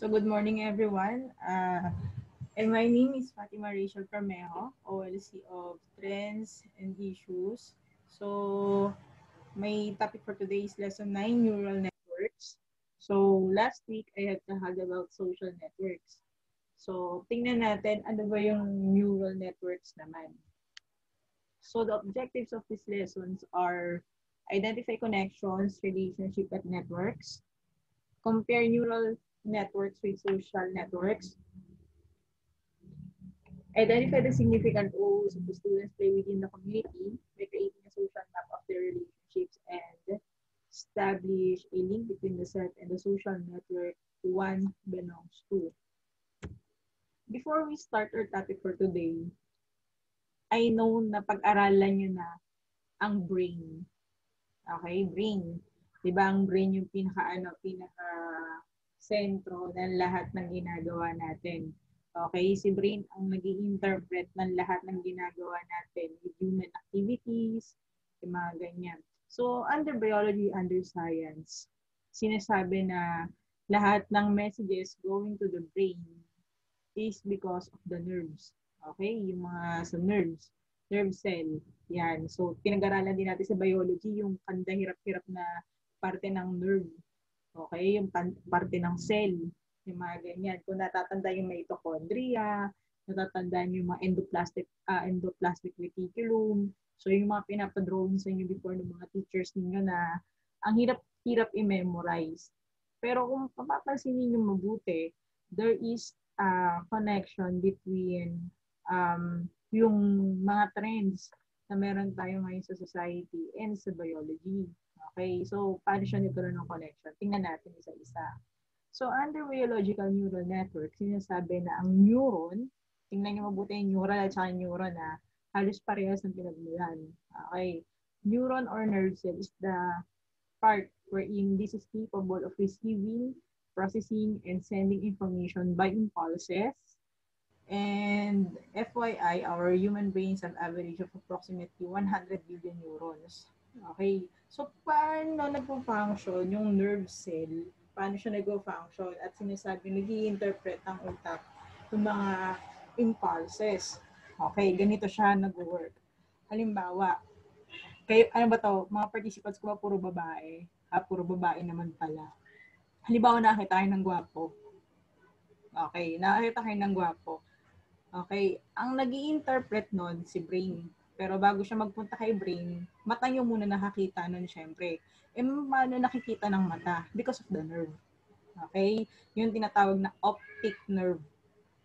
So good morning everyone. And my name is Fatima Rachel Permejo, OLC of Trends and Issues. So my topic for today is lesson 9, neural networks. So last week I had tahag about social networks. So tingnan natin ano ba yung neural networks naman. So the objectives of these lessons are identify connections, relationship at networks, compare neural networks with social networks, identify the significant roles of the students play within the community by creating a social map of their relationships and establish a link between the set and the social network one belongs to. Before we start our topic for today, I know na pag-aralan nyo na ang brain. Okay, brain. Diba ang brain yung pinaka sentro ng lahat ng ginagawa natin. Okay, si brain ang nag-i-interpret ng lahat ng ginagawa natin with human activities, yung mga ganyan. So, under biology, under science, sinasabi na lahat ng messages going to the brain is because of the nerves. Okay, yung mga sa nerves, nerve cell, yan. So, pinag-aralan din natin sa biology yung kanda hirap-hirap na parte ng nerve. Okay, yung parte ng cell, yung mga ganyan. Kung natatanda yung mitochondria, natatandaan yung mga endoplasmic reticulum. So, yung mga pinapadrawing sa inyo before ng mga teachers ninyo na ang hirap i-memorize. Pero kung papapansin niyo mabuti, there is a connection between yung mga trends na meron tayo ngayon sa society and sa biology. Okay, so paano siya nagkaroon ng connection? Tingnan natin isa-isa. So under biological neural network, sinasabi na ang neuron, tingnan niyo mabuti yung neural at saka neuron na halos parehas ng pinagmulan. Okay, neuron or nerve cell is the part wherein this is capable of receiving, processing, and sending information by impulses. And FYI, our human brains have average of approximately 100 billion neurons. Okay. So, paano nagpo-function yung nerve cell? Paano siya nagpo-function? At sinasabi, nag-i-interpret ang utak ng mga impulses. Okay, ganito siya nag-work. Halimbawa, kayo, ano ba to? Mga participants ko ba puro babae? Puro babae naman pala. Halimbawa, nakakita kayo ng gwapo. Okay, nakakita kayo ng gwapo. Okay, ang nag-i-interpret nun si brain. Pero bago siya magpunta kay brain, mata niyo muna nakakita nun syempre. Paano nakikita ng mata? Because of the nerve. Okay? Yung tinatawag na optic nerve.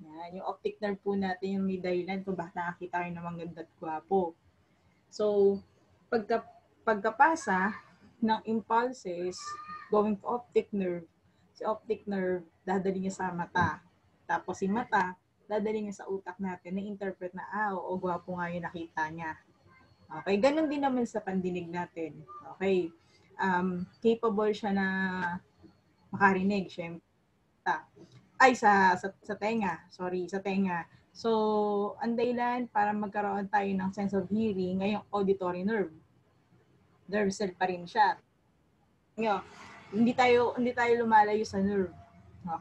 Yan, yung optic nerve po natin yung may dahilan kung bakit nakakita kayo ng maganda at gwapo. So, pagkapasa ng impulses going to optic nerve, si optic nerve dadali niya sa mata. Tapos si mata, dadali niya sa utak natin na interpret na, oo, gwapo nga yung nakita niya. Okay, ganun din naman sa pandinig natin. Okay, capable siya na makarinig, syempre. Ay, sa tenga. Sorry, sa tenga. So, ang dahilan para magkaroon tayo ng sense of hearing, ngayong auditory nerve. Nerve cell pa rin siya. Hindi tayo lumalayo sa nerve.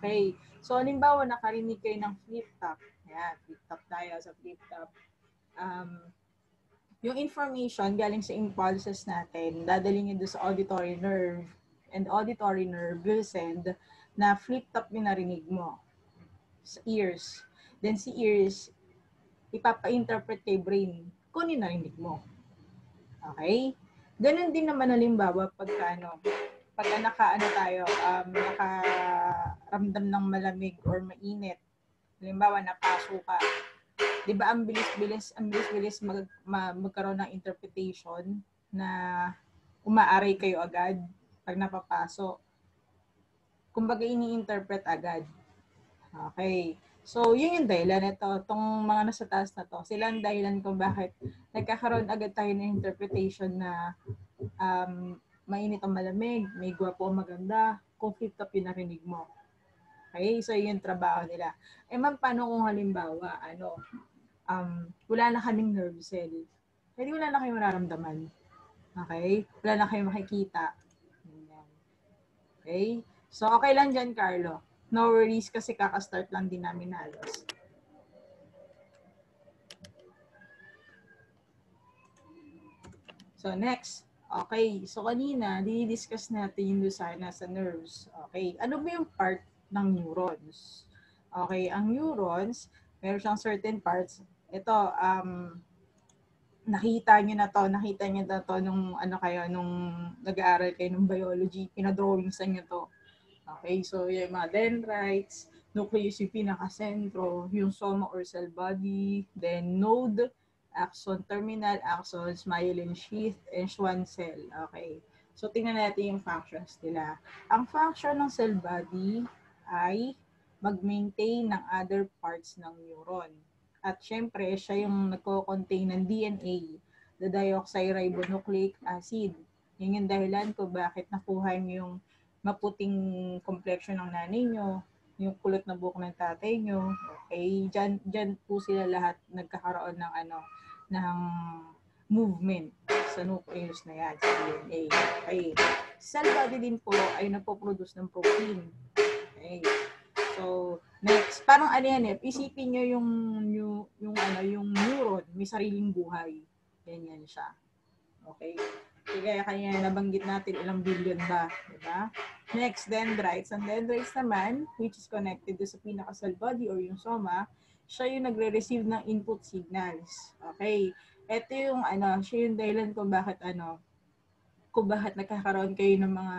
Okay. So, halimbawa, nakarinig kayo ng flip-top. Ayan, flip-top tayo sa flip-top. Yung information galing sa impulses natin, dadalhin nyo doon sa auditory nerve. And auditory nerve will send na flip-top yung narinig mo sa ears. Then si ears, ipapa-interpret kay brain kung yung narinig mo. Okay? Ganun din naman halimbawa pagka nakaramdam ng malamig or mainit. Halimbawa, napaso ka. Di ba ang bilis-bilis magkaroon ng interpretation na umaaray kayo agad pag napapaso. Kumbaga, ini-interpret agad. Okay. So, yun yung dahilan. Itong mga nasa taas na to, sila ang dahilan kung bakit nagkakaroon agad tayo ng interpretation na mainit o malamig, may gwapo o maganda, kung flip-top yung narinig mo. Okay? So, yun yung trabaho nila. Ma'am, paano kung halimbawa, wala na kaming nerve cell? Hindi wala na kayong mararamdaman. Okay? Wala na kayong makikita. Okay? So, okay lang dyan, Carlo. No worries kasi kaka-start lang din namin halos. So next, okay. So kanina, di-discuss natin yung sana sa nerves. Okay. Ano ba yung part ng neurons? Okay, ang neurons, meron siyang certain parts. Ito, nakita niyo na to nung ano kayo, nung nag-aaral kayo ng biology, pinadrawing sa inyo to. Okay, so yung mga dendrites, nucleus yung pinakasentro, yung soma or cell body, then node, axon terminal, axons, myelin sheath, and Schwann cell. Okay, so tingnan natin yung functions nila. Ang function ng cell body ay mag-maintain ng other parts ng neuron. At syempre, siya yung nagko-contain ng DNA, the deoxyribonucleic acid. Yun yung dahilan ko bakit nakuha niyo yung maputing complexion ng nanay nyo, yung kulot na buhok ng tatay nyo, okay, dyan po sila lahat nagkakaroon ng ng movement sa nucleus na yan, sa DNA. Okay. Cell body din po ay napoproduce ng protein. Okay. So, next, parang ano yan eh, isipin nyo yung neuron, may sariling buhay. Yan siya. Okay. Kaya kanya nabanggit natin ilang billion ba, di ba? Next, dendrites. Ang dendrites naman, which is connected to sa pinaka-cell body or yung soma, siya yung nagre-receive ng input signals. Okay. Ito yung siya yung dahilan kung bakit nagkakaroon kayo ng mga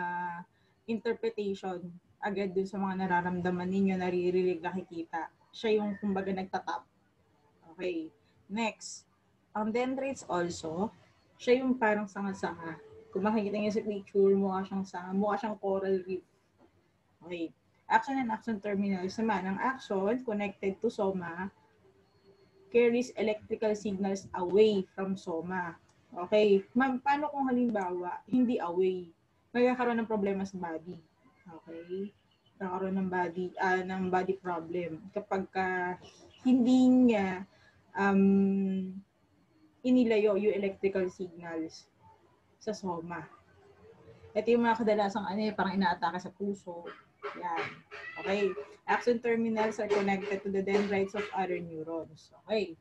interpretation agad dun sa mga nararamdaman ninyo, naririnig, nakikita. Siya yung kumbaga nagtatap. Okay. Next, ang dendrites also, siya yung parang sanga-sanga. Kung makikita niyo sa picture, mukha siyang sanga, mukha siyang coral reef. Okay. Axon and axon terminals naman. Ang axon, connected to soma, carries electrical signals away from soma. Okay. Ma'am, paano kung halimbawa, hindi away? Magkakaroon ng problema sa body. Okay. Magkakaroon ng body problem. Kapag hindi niya inilayo yung electrical signals sa soma. Ito yung mga kadalasang parang inaatake sa puso. Yan. Okay. Axon terminals are connected to the dendrites of other neurons. Okay.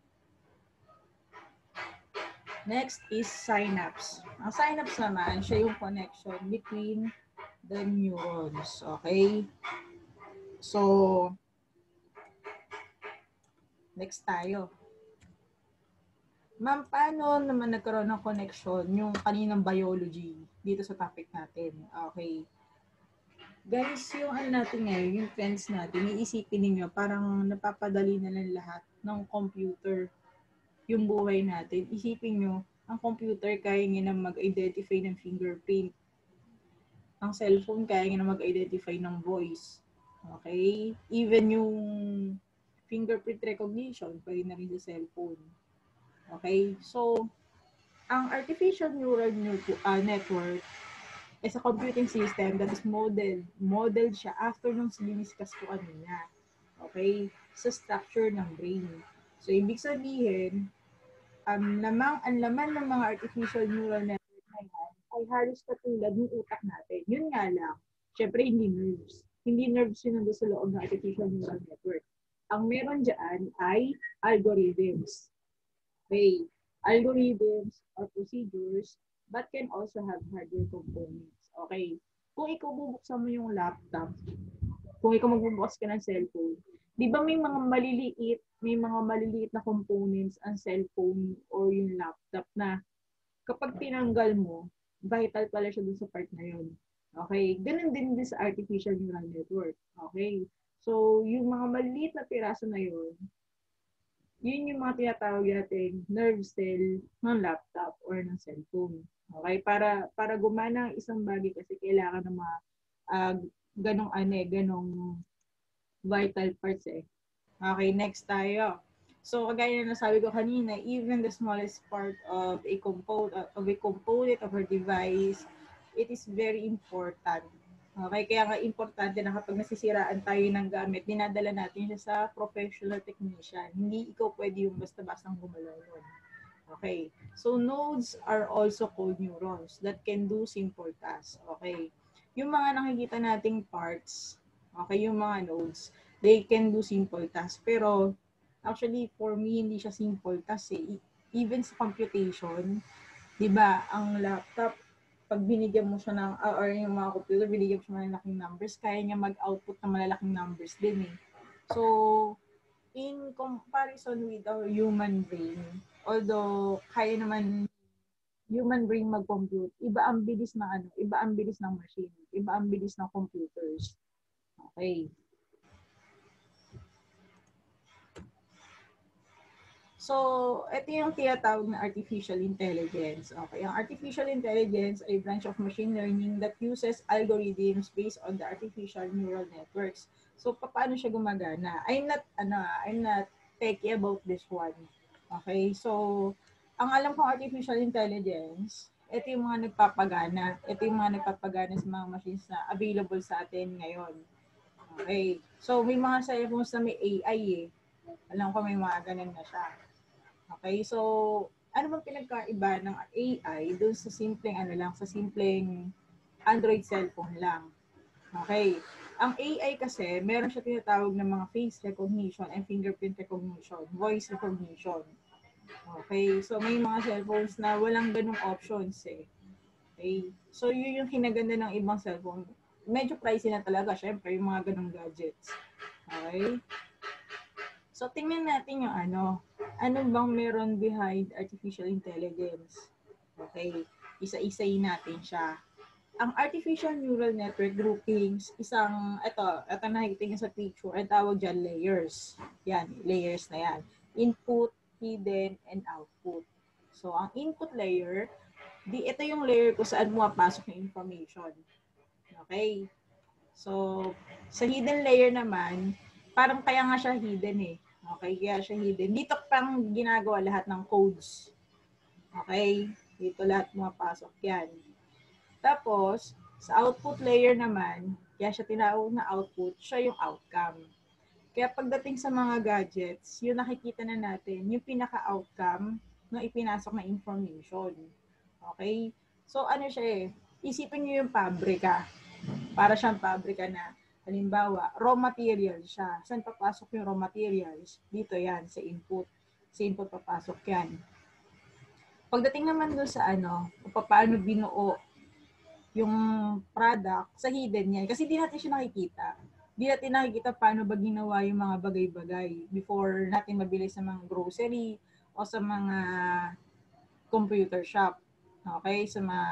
Next is synapse. Ang synapse naman, siya yung connection between the neurons. Okay. So, next tayo. Ma'am, paano naman nagkaroon ng connection yung kaninang biology dito sa topic natin? Okay. Guys, yung natin ngayon, yung trends natin, iisipin ninyo, parang napapadali na lang lahat ng computer yung buhay natin. Isipin nyo, ang computer kaya nga na mag-identify ng fingerprint. Ang cellphone kaya nga na mag-identify ng voice. Okay? Even yung fingerprint recognition, pwede na rin sa cellphone. Okay? So, ang artificial neural network is a computing system that is modeled siya after nung siniskas ko kanina. Okay? Sa structure ng brain. So, ibig sabihin, ang laman ng mga artificial neural network na yan ay halos katulad ng utak natin. Yun nga lang, syempre hindi nerves. Hindi nerves yun nandun sa loob ng artificial neural network. Ang meron dyan ay algorithms. Okay. Algorithms or procedures but can also have hardware components. Okay. Kung ikaw bubuksan mo yung laptop, kung ikaw magbubukas ka ng cellphone, di ba may mga maliliit na components ang cellphone or yung laptop na kapag tinanggal mo, vital pala siya dun sa part na yun. Okay? Ganun din sa artificial neural network. Okay? So, yung mga maliliit na piraso na yun yung mga tinatawag natin nerve cell ng laptop or ng cellphone. Okay? Para gumana ang isang bagay kasi kailangan ng mga ganong vital parts eh. Okay, next tayo. So, kagaya na nasabi ko kanina, even the smallest part of a component of our device, it is very important. Okay, kaya nga importante na kapag nasisiraan tayo ng gamit, dinadala natin siya sa professional technician. Hindi ikaw pwede yung basta-bastang gumalaw nun. Okay, so nodes are also called neurons that can do simple tasks. Okay, yung mga nakikita nating parts, Okay, yung mga nodes, they can do simple tasks. Pero, actually, for me, hindi siya simple task eh. Even sa computation, di ba, ang laptop, pag binigyan mo siya ng, or yung mga computer, binigyan mo siya ng malalaking numbers, kaya niya mag-output ng malalaking numbers din eh. So, in comparison with our human brain, although kaya naman human brain mag-compute, iba ang bilis ng iba ang bilis ng machine, iba ang bilis ng computers. Okay. So, ito yung tinatawag na artificial intelligence. Okay, ang artificial intelligence ay branch of machine learning that uses algorithms based on the artificial neural networks. So, paano siya gumagana? I'm not techy about this one. Okay, so, ang alam kong artificial intelligence, ito yung mga nagpapagana. Ito yung mga nagpapagana sa mga machines na available sa atin ngayon. Okay, so may mga cellphones na may AI eh. Alam ko may mga ganun na siya. Okay, so ano bang pinagkaiba ng AI doon sa simpleng sa simpleng Android cellphone lang? Okay. Ang AI kasi, meron siya tinatawag ng mga face recognition and fingerprint recognition, voice recognition. Okay, so may mga cellphones na walang ganung options eh. Okay, so yun yung kinaganda ng ibang cellphone. Medyo pricey na talaga, syempre, yung mga ganung gadgets. Okay. So, tingnan natin yung ano bang meron behind artificial intelligence. Okay, isa-isayin natin siya. Ang artificial neural network groupings, ito nakikita niyo sa picture, ang tawag dyan layers. Yan, layers na yan. Input, hidden, and output. So, ang input layer, ito yung layer kung saan pumapasok yung information. Okay? So, sa hidden layer naman, parang kaya nga siya hidden eh. Okay, kaya siya hidden. Dito pang ginagawa lahat ng codes. Okay, dito lahat pumapasok yan. Tapos, sa output layer naman, kaya siya tinawag na output, siya yung outcome. Kaya pagdating sa mga gadgets, yung nakikita na natin, yung pinaka-outcome ng ipinasok na information. Okay? So, ano siya eh, isipin nyo yung pabrika. Para siyang pabrika na, halimbawa, raw material siya. Saan papasok yung raw materials? Dito yan, sa input. Sa input papasok yan. Pagdating naman doon sa paano binuo yung product, sa hidden yan. Kasi di natin siya nakikita. Di natin nakikita paano ba ginawa yung mga bagay-bagay before natin mabili sa mga grocery o sa mga computer shop. Okay? Sa mga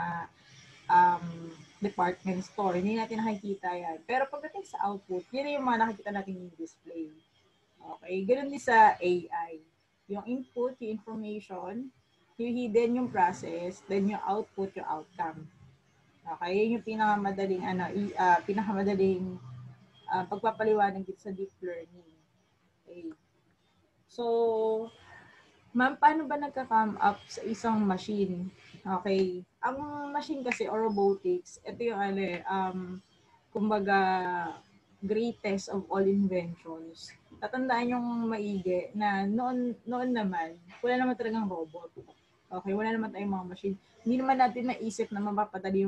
department store. Hindi natin nakikita yan. Pero pagdating sa output, yun yung mga nakikita natin yung display. Okay? Ganun din sa AI. Yung input, yung information, yung hidden, yung process, then yung output, yung outcome. Okay? Yun yung pinakamadaling pagpapaliwanag dito sa deep learning. Okay? So, ma'am, paano ba nagka-come up sa isang machine? Okay. Ang machine kasi or robotics, ito yung kumbaga greatest of all inventions. Tatandaan yung maigi na noon naman, wala naman talagang robot. Okay, wala naman tayong mga machine. Hindi naman natin naisip na mapapadali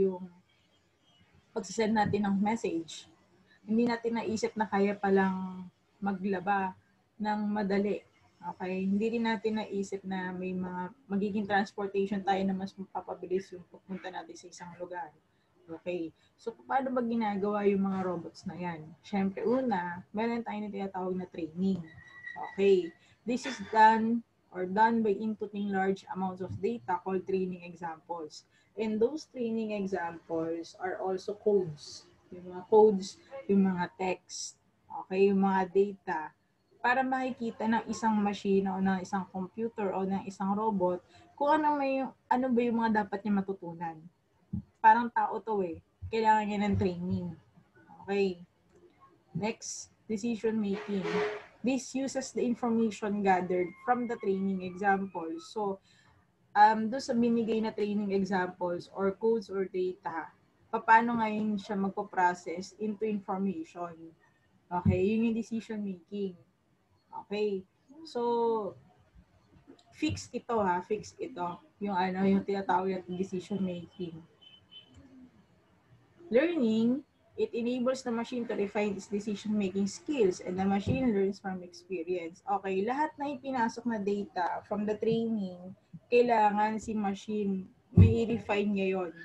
yung pagsisend natin ng message. Hindi natin naisip na kaya palang maglaba ng madali. Okay? Hindi rin natin naisip na may mga magiging transportation tayo na mas mapapabilis yung pupunta natin sa isang lugar. Okay. So, paano ba ginagawa yung mga robots na yan? Siyempre, una, meron tayong tinatawag na training. Okay. This is done by inputting large amounts of data called training examples. And those training examples are also codes. Yung mga codes, yung mga text, okay, yung mga data, para makikita ng isang machine o ng isang computer o ng isang robot kung ano ba yung mga dapat niya matutunan. Parang tao to eh. Kailangan niya ng training. Okay. Next, decision making. This uses the information gathered from the training examples. So, doon sa binigay na training examples or codes or data, paano ngayon siya magpo-process into information. Okay, yun yung decision making. Okay, so fixed ito. Yung tinatawag na decision making. Learning It enables the machine to refine its decision-making skills and the machine learns from experience. Okay, lahat na ipinasok na data from the training, kailangan si machine may refine niya yun.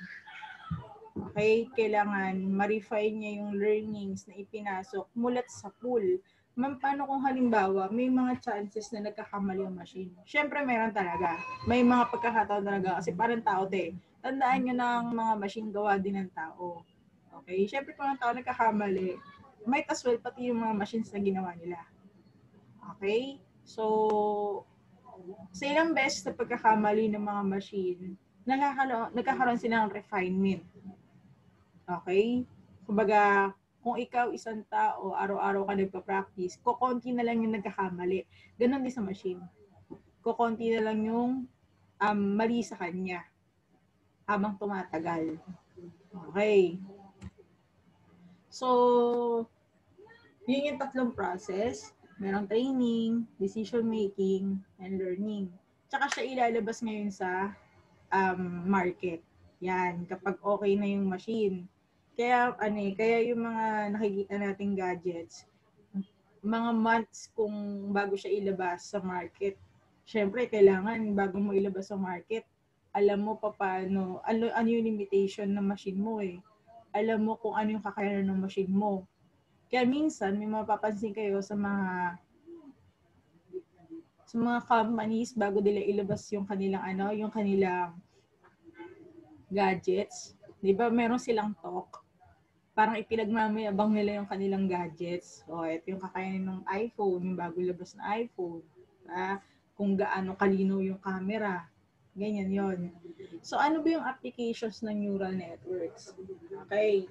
Okay, kailangan ma-refine niya yung learnings na ipinasok mulat sa pool. Paano kung halimbawa, may mga chances na nagkakamali yung machine? Siyempre, meron talaga. May mga pagkakataon talaga kasi parang tao tandaan nyo ng mga machine gawa din ng tao. Okay? Siyempre, kung ang tao nagkakamali, might as well pati yung mga machines na ginawa nila. Okay? So, sa ilang beses na pagkakamali ng mga machine, nagkakaroon sila ng refinement. Okay? Kumbaga, kung ikaw isang tao, araw-araw ka nagpa-practice, kukonti na lang yung nagkakamali. Ganon din sa machine. Kukonti na lang yung mali sa kanya habang tumatagal. Okay. So, yun yung tatlong process. Merong training, decision-making, and learning. Tsaka siya ilalabas ngayon sa market. Yan, kapag okay na yung machine. Kaya yung mga nakikita nating gadgets, mga months kung bago siya ilabas sa market. Syempre, kailangan bago mo ilabas sa market, alam mo pa paano, ano yung limitation ng machine mo eh. Alam mo kung ano yung kakayanan ng machine mo. Kaya minsan, may mapapansin kayo sa mga companies bago nila ilabas yung kanilang gadgets. 'Di ba meron silang talk? Parang ipinagmamayabang nila yung kanilang gadgets. O, ito yung kakayanin ng iPhone, yung bago labas na iPhone. Kung gaano kalinaw yung camera. Ganyan yon. So, ano ba yung applications ng neural networks? Okay.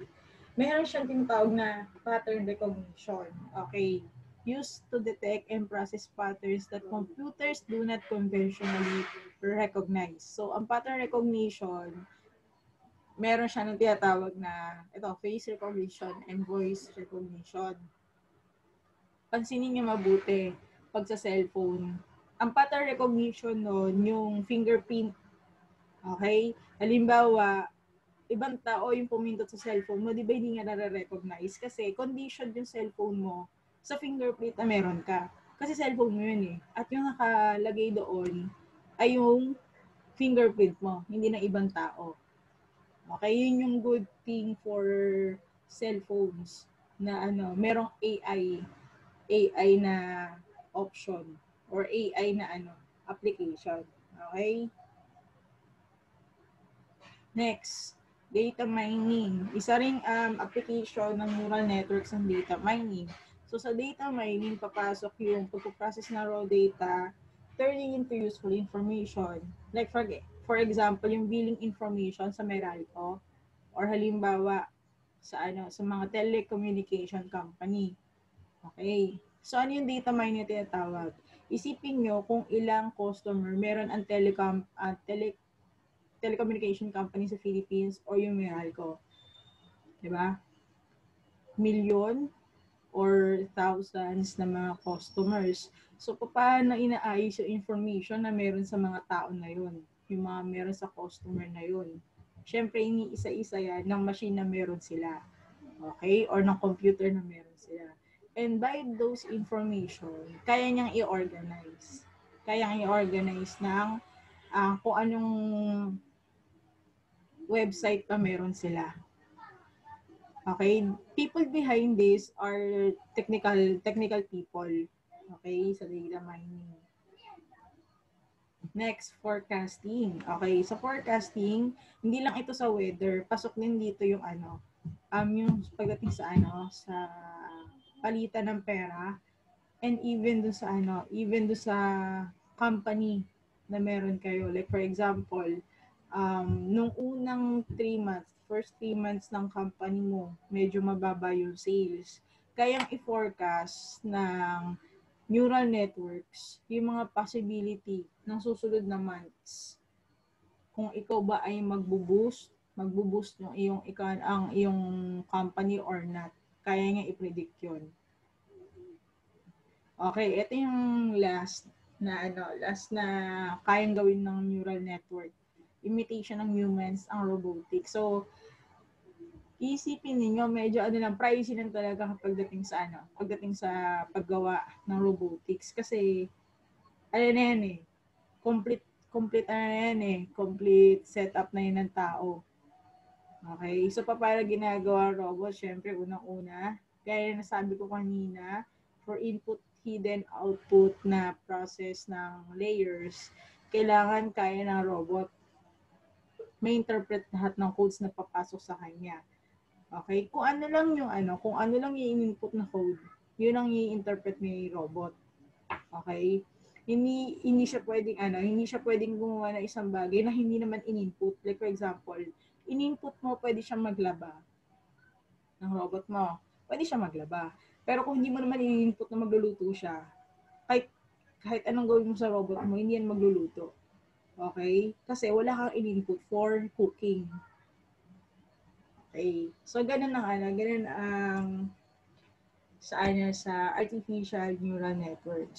Meron siyang tinatawag na pattern recognition. Okay. Used to detect and process patterns that computers do not conventionally recognize. So, ang pattern recognition, meron siya ng tinatawag na face recognition and voice recognition. Pansinin niyo mabuti pag sa cellphone. Ang pattern recognition nun, yung fingerprint. Okay? Halimbawa, ibang tao yung pumindot sa cellphone mo, di ba hindi nga nare-recognize? Kasi condition yung cellphone mo sa fingerprint na meron ka. Kasi cellphone mo yun eh. At yung nakalagay doon ay yung fingerprint mo, hindi na ibang tao. Okay, yun yung good thing for cellphones na merong AI na option or AI na application. Okay? Next, data mining. Isa ring application ng neural networks ng data mining. So sa data mining, papasok yung pagpo-process ng raw data, turning into useful information. Like for example, yung billing information sa Meralco or halimbawa sa mga telecommunication company. Okay. So ano yung data mining na tinatawag? Isipin nyo kung ilang customer meron ang telecommunication company sa Philippines o yung Meralco. Diba? Milyon or thousands na mga customers. So, paano inaayos yung information na meron sa mga tao na yun? Yung mga meron sa customer na yun. Siyempre, iniisa-isa yan ng machine na meron sila. Okay? Or ng computer na meron sila. And by those information, kaya niyang i-organize. Kaya niyang i-organize ng kung anong website pa meron sila. Okay? People behind this are technical people. Okay? Sa data mining. Next, forecasting. Okay, sa forecasting, hindi lang ito sa weather, pasok din dito yung yung pagdating sa sa palitan ng pera and even do sa company na meron kayo. Like for example, nung unang 3 months, first 3 months ng company mo, medyo mababa yung sales. Kayang i-forecast ng neural networks yung mga possibility ng susunod na months. Kung ikaw ba ay magbo-boost yung ang iyong company or not. Kaya niya i-predict yun. Okay, ito yung last na kayang gawin ng neural network. Imitation ng humans ang robotics. So, Iisipin ninyo, medyo ano lang, pricey lang talaga pagdating sa paggawa ng robotics. Kasi, ano na yan eh, complete ano na yan eh, complete setup na yun ng tao. Okay, so paano ginagawa ang robot? Syempre, unang-una, gaya na sabi ko kanina, for input, hidden output na process ng layers, kailangan kaya ng robot may interpret lahat ng codes na papasok sa kanya. Okay? Kung ano lang yung input na code, yun ang i-interpret ni robot. Okay? Hindi siya pwedeng hindi siya pwedeng gumawa ng isang bagay na hindi naman in-input. Like for example, in-input mo, pwede siyang maglaba ng robot mo. Pwede siya maglaba. Pero kung hindi mo naman in-input na magluluto siya, kahit anong gawin mo sa robot mo, hindi yan magluluto. Okay? Kasi wala kang in-input for cooking. Okay. So, ganun ang sa artificial neural networks.